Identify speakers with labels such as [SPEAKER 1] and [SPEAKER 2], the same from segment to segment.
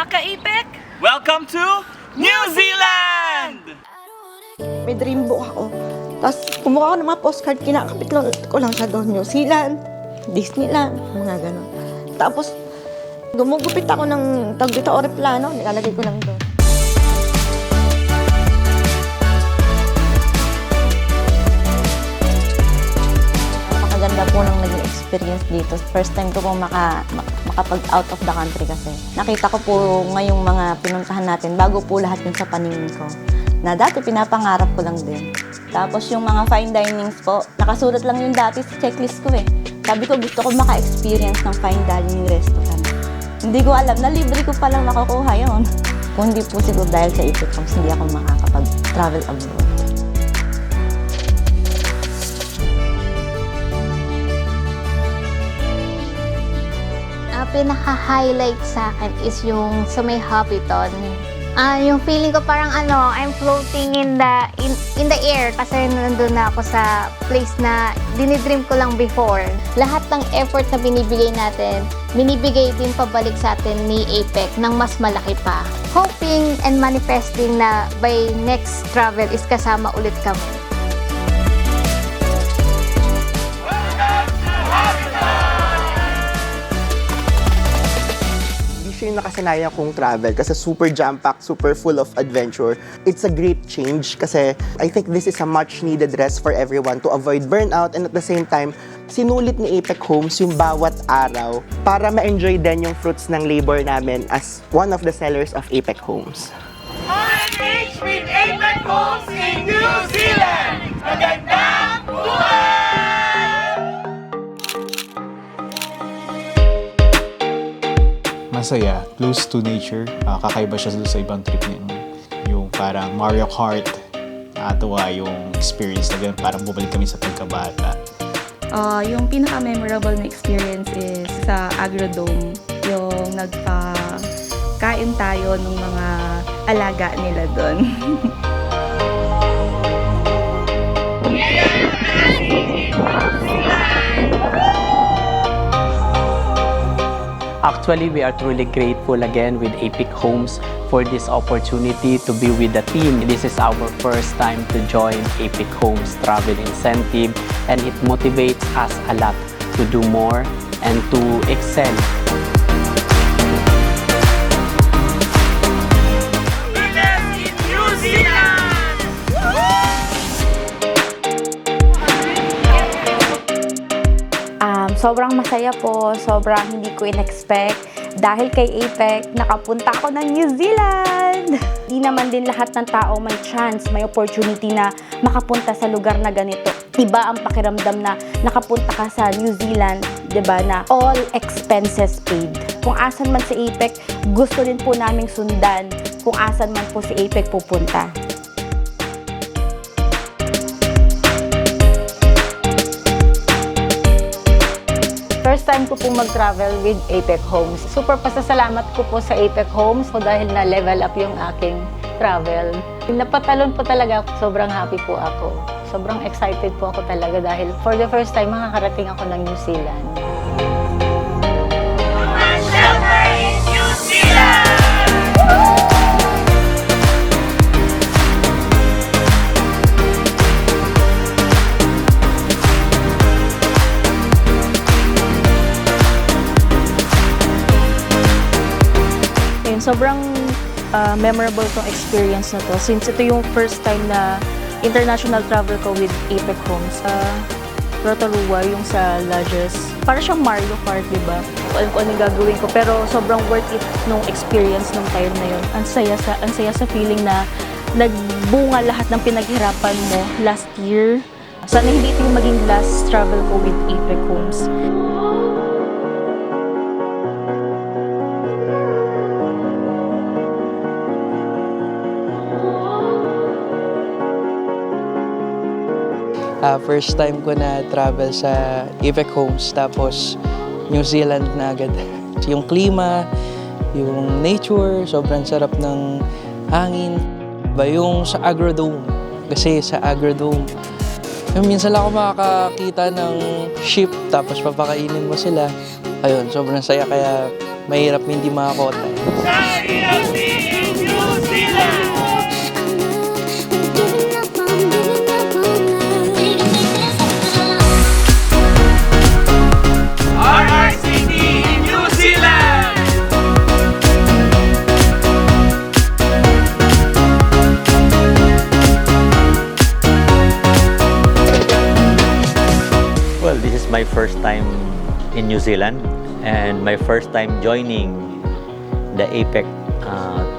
[SPEAKER 1] mga ka-Ipek! Welcome to New Zealand!
[SPEAKER 2] May dream book ako. Tapos kumuha ako ng mga postcard, kinakapit ko lang siya doon. New Zealand, Disneyland, mga ganun. Tapos gumugupit ako ng tawag dito, Oreplano, nilalagay ko lang doon. Napakaganda po ng naging experience dito. First time ko po makapag out of the country kasi. Nakita ko po ngayong mga pinuntahan natin bago po lahat yun sa paningin ko. Na dati pinapangarap ko lang din. Tapos yung mga fine dinings po, nakasulat lang yung dati sa checklist ko eh. Sabi ko gusto ko maka-experience ng fine dining restaurant. Hindi ko alam na libre ko palang makukuha yun. Kung hindi po siguro dahil sa Ipek Homes, hindi ako makakapag-travel abroad.
[SPEAKER 3] Pinaka-highlight sa akin is yung sa may Hobbiton. Yung feeling ko parang I'm floating in the air kasi nandun na ako sa place na dinidream ko lang before. Lahat ng effort na binibigay natin, binibigay din pabalik sa atin ni Ipek ng mas malaki pa. Hoping and manifesting na by next travel is kasama ulit kami.
[SPEAKER 4] Siya yung nakasanayan kong travel kasi super jam-packed, super full of adventure. It's a great change kasi I think this is a much-needed rest for everyone to avoid burnout and at the same time, sinulit ni Ipek Homes yung bawat araw para ma-enjoy din yung fruits ng labor namin as one of the sellers of Ipek Homes.
[SPEAKER 1] OMH with Ipek Homes in New Zealand! Magandang buhay!
[SPEAKER 5] Masaya, close to nature. Kakaiba siya sa ibang trip niya. Yung parang Mario Kart. Nakatawa yung experience na ganun. Parang bumalik kami sa pagkabata.
[SPEAKER 6] Yung pinaka-memorable na experience is sa Agrodome. Yung nagpa-kain tayo ng mga alaga nila doon.
[SPEAKER 7] Actually, we are truly grateful again with Ipek Homes for this opportunity to be with the team. This is our first time to join Ipek Homes Travel Incentive and it motivates us a lot to do more and to excel.
[SPEAKER 1] in New Zealand!
[SPEAKER 8] Sobrang masaya po, sobrang hindi ko in-expect. Dahil kay Ipek, nakapunta ako ng New Zealand! Di naman din lahat ng tao may chance, may opportunity na makapunta sa lugar na ganito. Iba ang pakiramdam na nakapunta ka sa New Zealand, diba, na all expenses paid. Kung asan man si Ipek, gusto din po naming sundan kung asan man po si Ipek pupunta.
[SPEAKER 9] First time ko po mag-travel with Ipek Homes. Super pasasalamat ko po sa Ipek Homes dahil na-level up yung aking travel. Napatalon po talaga ako. Sobrang happy po ako. Sobrang excited po ako talaga dahil for the first time makakarating ako ng New Zealand.
[SPEAKER 1] Shelter in New Zealand!
[SPEAKER 10] Sobrang memorable tong experience na to since ito yung first time na international travel ko with Ipek Homes. Rotorua, yung sa lodges. Para siyang Mario Kart, diba? Alam ko anong gagawin ko pero sobrang worth it nung experience nung time na yun. Ang saya sa feeling na nagbunga lahat ng pinaghirapan mo last year. Sana hindi ito yung maging last travel ko with Ipek Homes.
[SPEAKER 11] First time ko na travel sa Ipek Homes, tapos New Zealand na agad. Yung klima, yung nature, sobrang sarap ng hangin. Yung sa Agrodome, kasi sa Agrodome, minsan lang ako makakakita ng sheep, tapos papakainin mo sila. Ayun, sobrang saya, kaya mahirap hindi makakota.
[SPEAKER 1] RRCT New Zealand!
[SPEAKER 12] Well, this is my first time in New Zealand and my first time joining the APEC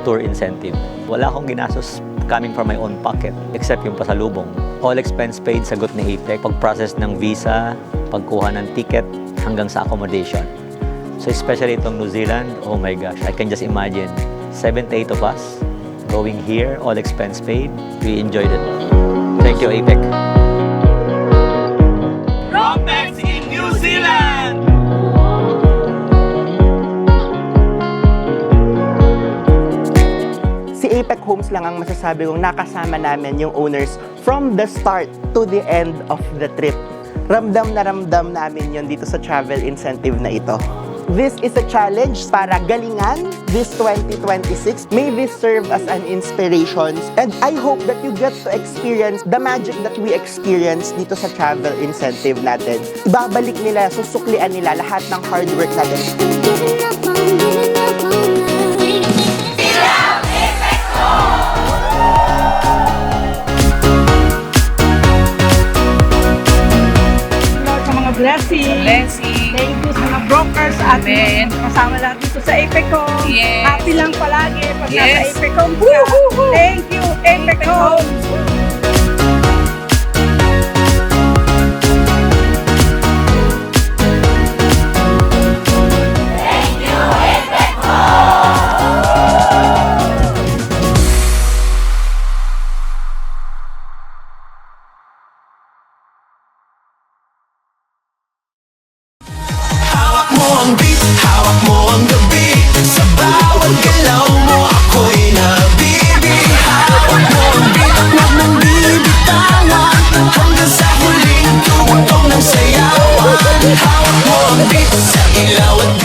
[SPEAKER 12] tour incentive. Wala akong ginastos coming from my own pocket except yung pasalubong. All expense paid, sagot ni APEC. Pag-process ng visa, pagkuha ng ticket, hanggang sa accommodation. So especially itong New Zealand, oh my gosh, I can just imagine 7 to 8 of us going here, all expense paid. We enjoyed it. Thank you, APEC.
[SPEAKER 1] Rompex in New Zealand!
[SPEAKER 4] Si APEC Homes lang ang masasabi kong nakasama namin yung owners from the start to the end of the trip. Ramdam na ramdam namin yon dito sa travel incentive na ito. This is a challenge para galingan this 2026. May this serve as an inspiration and I hope that you get to experience the magic that we experience dito sa travel incentive natin. Ibabalik nila, susuklian nila lahat ng hard work natin.
[SPEAKER 13] Blessing. Thank you sa mga brokers at kasama lahat dito sa APEC Homes. Yes. Happy lang palagi pag nasa APEC Homes ka. Thank you, APEC Homes.
[SPEAKER 14] Hawak mo ang gabi, sa bawat galaw mo ako'y nabibig. Hawak mo ang beat, huwag mong bibitawan, hanggang sa huling tugtog ng sayawan. Hawak mo ang beat, sa ilaw at